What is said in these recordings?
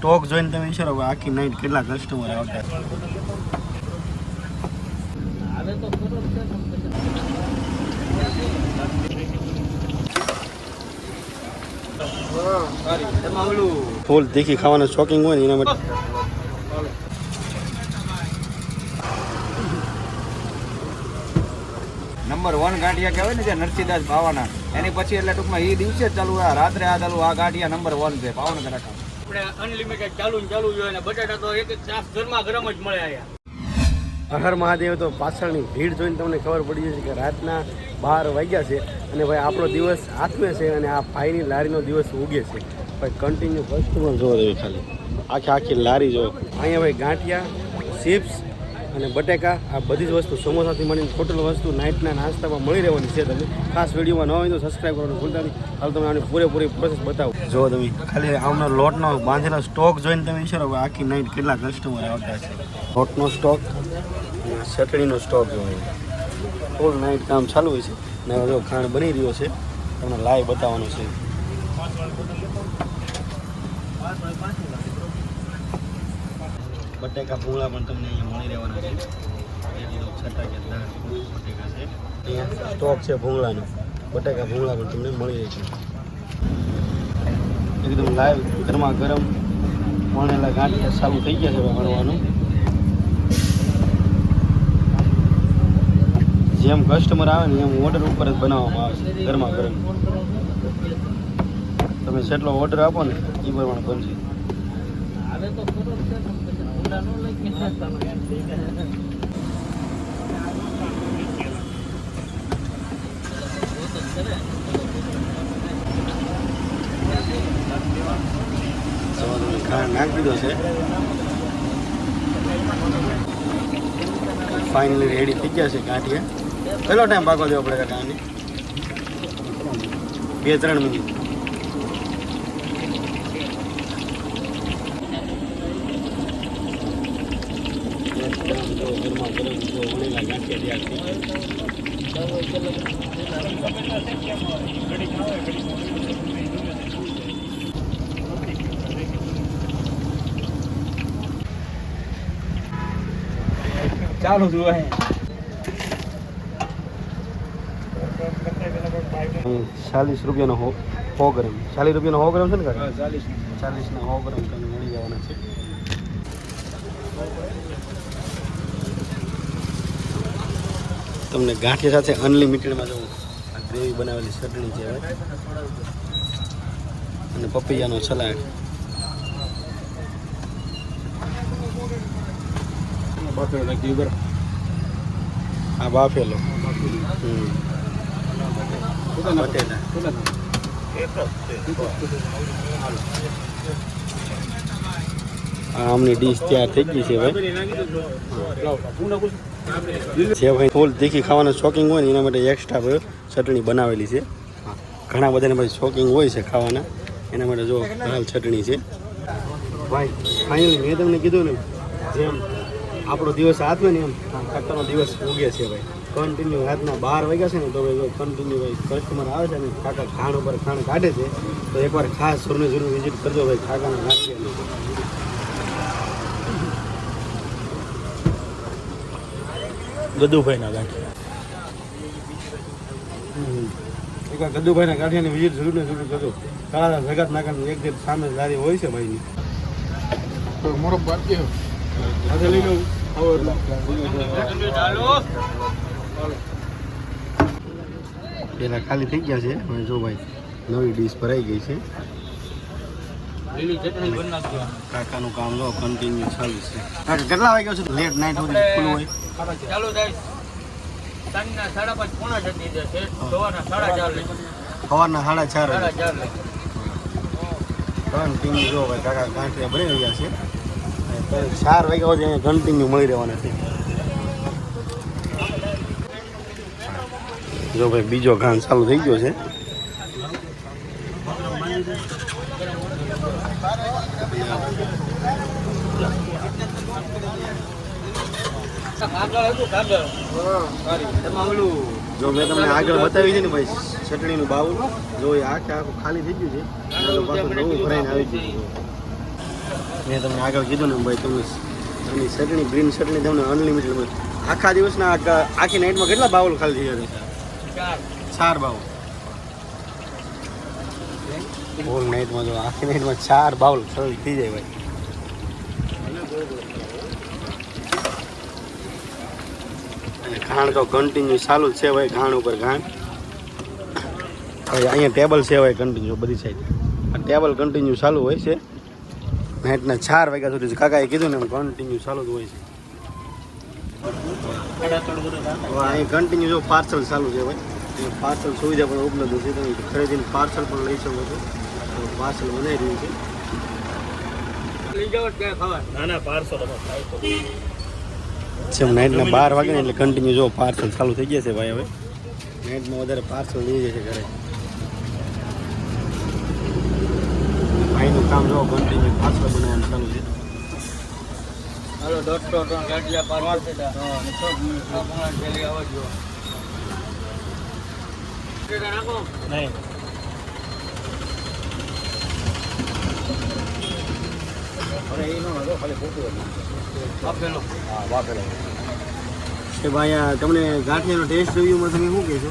Stock જોઈને તમે વિચારો આખી નાઈટ કેટલા કસ્ટમર આવતા. ફૂલ તીખી ખાવાનું શોખીન હોય ને એના માટે નંબર 1 ગાંઠિયા કહેવાય ને જે નરસિંહદાસ ભાવાના એની પછી એટલે ટૂંકમાં એ દિવસે જ ચાલુ રાત્રે આ ચાલુ આ ગાંઠિયા નંબર 1 છે ભાવનગર આખા. આપણે અનલિમિટેડ ચાલુ જોઈએ ને બટાટા તો એક ચાસ ગરમા ગરમ જ મળે અહીંયા. હર મહાદેવ. તો પાછળની ભીડ જોઈને તમને ખબર પડી જશે કે રાતના 12 વાગ્યા છે અને ભાઈ આપણો દિવસ આથમે છે અને આ ભાઈની લારીનો દિવસ ઉગે છે. ભાઈ કન્ટિન્યુ કસ્ટમર જોવો દેવી ખાલી આખી લારી જો. અહીંયા ભાઈ ગાંઠિયા, ચિપ્સ અને બટેકા આ બધી જ વસ્તુ સમોસાથી મળીને ટોટલ વસ્તુ નાઇટના નાસ્તામાં મળી રહેવાની છે. તમે ખાસ વિડીયોમાં ન હોય તો સબસ્ક્રાઈબ કરવાનું ભૂલતા નહીં. હાલ તમને આની પૂરેપૂરી પ્રોસેસ બતાવું. જો તમે ખાલી આવનો લોટનો બાંધેલો સ્ટોક જોઈને તમે વિચારો આખી નાઇટ કેટલા કસ્ટમર આવતા છે. લોટનો સ્ટોક, ચટણીનો સ્ટોક જોયો ફૂલ નાઇટ કામ ચાલુ હોય છે. ને જો ખાંડ બની રહ્યો છે તમને લાઈવ બતાવવાનો છે. બટેકા ભૂંગળા પણ તમને અહીંયા મળી રહેવાના છે. છટાકેદાર બટેકા છે. અહીંયા સ્ટોક છે ભૂંગળાનો. બટેકા ભૂંગળા પણ તમને મળી રહે છે. એકદમ લાઈવ ગરમા ગરમ વણેલા ગાંઠિયા ચાલુ થઈ ગયા છે વણવાનું. જેમ કસ્ટમર આવે ને એમ ઓર્ડર ઉપર જ બનાવવામાં આવે છે ગરમા ગરમ. તમે જેટલો ઓર્ડર આપો ને એ પ્રમાણે બનશે. નાખી દીધો છે. ફાઇનલી રેડી થઈ ગયા છે ગાંઠિયા. કેટલો ટાઈમ પાકો દેવો પડે કાકાને? 2-3 મિનિટ. ગરમા ગરમ વણેલા ગાંઠિયા ચાલુ જોવે 40 રૂપિયાનો 100 ગ્રામ. 40 રૂપિયાનો 100 ગ્રામ છે ને કાકા? 40 ના 100 ગ્રામ તમને મળી જવાના છે. તમને ગાંઠિયા સાથે અનલિમિટેડમાં જો આ ગ્રેવી બનાવેલી ચટણી છે અને પપૈયાનો સલાડ. આ બાફેલો આમની ડીશ તૈયાર થઈ ગઈ છે ભાઈ. જે ભાઈ ફૂલ તીખી ખાવાનું શોખીન હોય ને એના માટે એક્સ્ટ્રા ચટણી બનાવેલી છે. ઘણા બધાને ભાઈ શોખીન હોય છે ખાવાના એના માટે જો લાલ ચટણી છે ભાઈ. ફાઇનલી મેં તમને કીધું ને જેમ આપણો દિવસ હાથમે ને એમ કાકાનો દિવસ ઉગે છે ભાઈ. કન્ટિન્યુ રાતના 12 વાગ્યા છે ને તો ભાઈ કન્ટિન્યુ ભાઈ કસ્ટમર આવે છે ને કાકા ખાણ ઉપર ખાણ કાઢે છે. તો એકવાર ખાસ જરૂર વિઝિટ કરજો ભાઈ કાકાના ગાંઠિયાની. ગદુભાઈના ગાંઠિયા. એકવાર ગદુભાઈના ગાંઠિયાની વિઝિટ જરૂર કરજો. કાળા જગત નાકાની એક સામે લારી હોય છે ભાઈની. મોરો બાકી લઈ લો. પેલા ખાલી થઈ ગયા છે હવે જો ભાઈ નવી ડીશ ભરાઈ ગઈ છે. કાકાનું કામ લો કન્ટિન્યુ ચાલુ છે. કાકા કેટલા વાગ્યા છે? લેટ નાઇટ સુધી ખુલ્લું હોય. ચાલુ થાય સાંજના 5:30 પોણા જતી જશે. સવારના 4:30. સવારના 4:30. કન્ટિન્યુ જો ભાઈ કાકા ગાંઠિયા ભરી રહ્યા છે. 4 વાગ્યા સુધી અહીંયા કન્ટિન્યુ મળી રહેવાના છે. જો ભાઈ બીજો ઘાન ચાલુ થઈ ગયો છે. જો મેં તમને આગળ બતાવી છે ને ભાઈ ચટણીનું બાઉલ જો એ આખું ખાલી થઈ ગયું છે. પાછું નવું ભરાઈને આવી ગયું. મેં તમને આગળ કીધું ને ભાઈ તમે આની ચટણી ગ્રીન ચટણી તમને અનલિમિટેડ મળે. આખા દિવસના આખી નાઇટમાં કેટલા બાઉલ ખાલી થઈ જાય? 4 બાઉલ. હોલ નાઇટમાં જો આખી નાઇટમાં 4 બાઉલ ખાલી થઈ જાય ભાઈ. અને ઘાણ તો કન્ટિન્યુ ચાલુ જ છે ભાઈ, ઘાણ ઉપર ઘાણ. અહીંયા ટેબલ છે ભાઈ કન્ટિન્યુ બધી સાઈડ. આ ટેબલ કન્ટિન્યુ ચાલુ હોય છે નાઇટના 4 વાગ્યા સુધી. કાકાએ કીધું ને એમ કન્ટિન્યુ ચાલુ જ હોય છે. અહીં કન્ટિન્યુ જો પાર્સલ ચાલુ છે ભાઈ. પાર્સલ સુવિધા પણ ઉપલબ્ધ છે. તમે ખરીદીને પાર્સલ પણ લઈ શકો છો. પાર્સલ બનાવી રહ્યું છે. જેમ નાઇટના 12 વાગે ને એટલે કન્ટિન્યુ જો પાર્સલ ચાલુ થઈ ગયા છે ભાઈ. હવે નાઇટમાં વધારે પાર્સલ લઈ જાય છે ઘરે. ભાઈનું કામ જો કન્ટિન્યુ પાર્સલ બનાવવાનું ચાલુ છે. હાલો 100 ગાંઠિયા પાર્સલ આવજો. નહીં કે ભાઈ આ તમને ગાંઠિયાનો ટેસ્ટ રિવ્યુમાં તમે શું કહેશો?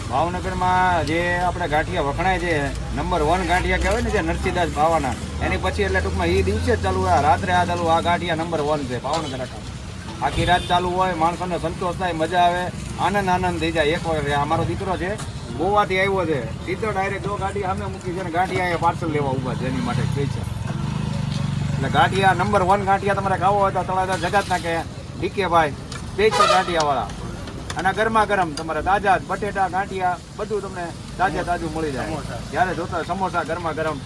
ભાવનગરમાં જે આપણે ગાંઠિયા વખણાય છે નંબર 1 ગાંઠિયા કહેવાય ને જે નરસિંહદાસ બાવાના, એની પછી એટલે ટૂંકમાં એ દિવસે જ ચાલુ હોય. રાત્રે આ ચાલુ આ ગાંઠિયા નંબર 1 છે ભાવનગર આખા. આખી રાત ચાલુ હોય, માણસોને સંતોષ થાય, મજા આવે, આનંદ થઈ જાય. એક વખત અમારો દીકરો છે ગોવાથી આવ્યો છે, સીધો ડાયરેક્ટ જો ગાડી સામે મૂકી છે ને ગાંઠિયા પાર્સલ લેવા ઊભા છે એની માટે પૈસા. એટલે ગાંઠિયા નંબર 1 ગાંઠિયા તમારે ખાવો હોય તો તળાજા જગત નાખે ડીકે ભાઈ બે છે ગાંઠિયાવાળા. અને ગરમા ગરમ તમારે તાજા બટેટા ગાંઠિયા બધું તમને તાજું મળી જાય. જ્યારે જોતા સમોસા ગરમા ગરમ,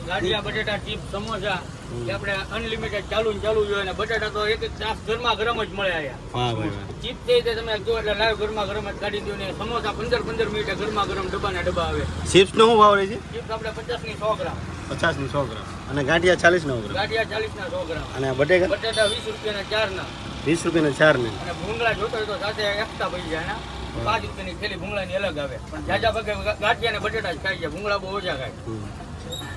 ગાંઠિયા બટેટા ચીપ સમોસા એ આપણે અનલિમિટેડ ચાલુ જ હોય. ને બટેટા તો એક ચાસ ગરમા ગરમ જ મળે અહીંયા. હા ભાઈ ચીપ થઈ જાય તમે જો એટલે લાઈવ ગરમા ગરમ જ કાઢી દો. ને સમોસા 15 મિનિટે ગરમા ગરમ ડબ્બા આવે. ચિપ્સનો શું ભાવ રહે છે? ચીપ આપણે 50 ની 100 ગ્રામ, 50 ની 100 ગ્રામ. અને ગાંઠિયા 40 નો ગ્રામ. ગાંઠિયા 40 ના 100 ગ્રામ. અને બટેકા બટેટા 20 રૂપિયાના 4 ના. 20 રૂપિયાના 4 ને. અને ભૂંગળા જોતો હોય તો સાથે એક્સ્ટ્રા પડી જાય. એના 5 રૂપિયાની થેલી ભૂંગળાની અલગ આવે. પણ જાજા ભાગે ગાંઠિયા ને બટેટા જ ખાઈ જાય, ભૂંગળા બહુ ઓછા ખાય.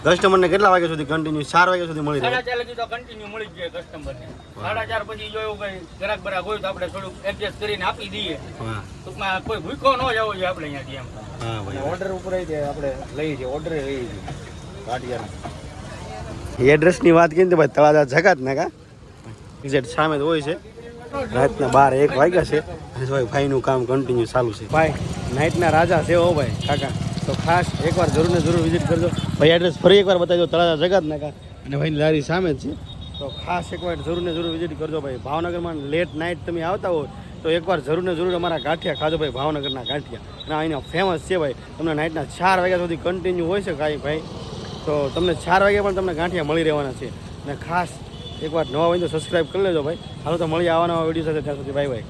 કસ્ટમરને કેટલા વાગ્યા સુધી કન્ટિન્યુ? 4 વાગ્યા સુધી મળી રહે? 4:30 લગી તો કન્ટિન્યુ મળી જ જાય કસ્ટમરને. 4:30 પછી જો એવું કઈ ગ્રાહક બરાક હોય તો આપણે થોડુંક એડજસ્ટ કરીને આપી દઈએ. હા ટૂંકમાં કોઈ ભૂખો ન જવો જોઈએ આપણે અહીંયાથી એમ. હા ભાઈ. ઓર્ડર ઉપર આપણે લઈએ છીએ, ઓર્ડર લઈએ છીએ ગાંઠિયાના. એડ્રેસની વાત કરીને તો ભાઈ તળાજા જગાત ના કા એક્ઝેક્ટ સામે જ હોય છે. રાતના 12-1 વાગ્યા છે અને ભાઈનું કામ કન્ટિન્યુ ચાલુ છે. ભાઈ નાઇટના રાજા છે હો ભાઈ કાકા. તો ખાસ એકવાર જરૂર ને જરૂર વિઝિટ કરજો ભાઈ. એડ્રેસ ફરી એકવાર બતાવી દો, તળાજા જગાત ના કા અને ભાઈની લારી સામે જ છે. તો ખાસ એકવાર જરૂર ને જરૂર વિઝિટ કરજો ભાઈ. ભાવનગરમાં લેટ નાઇટ તમે આવતા હોય તો એકવાર જરૂર ને જરૂર અમારા ગાંઠિયા ખાજો ભાઈ. ભાવનગરના ગાંઠિયા અને અહીંના ફેમસ છે ભાઈ. તમને નાઇટના 4 વાગ્યા સુધી કન્ટિન્યુ હોય છે કાંઈ ભાઈ. તો તમને 4 વાગ્યા પણ તમને ગાંઠિયા મળી રહેવાના છે. અને ખાસ એકવાર નવા હોય તો સબસ્ક્રાઈબ કરી લેજો ભાઈ. હાલો તો મળી આવવાના વિડીયો સાથે, ત્યાં સુધી બાય બાય.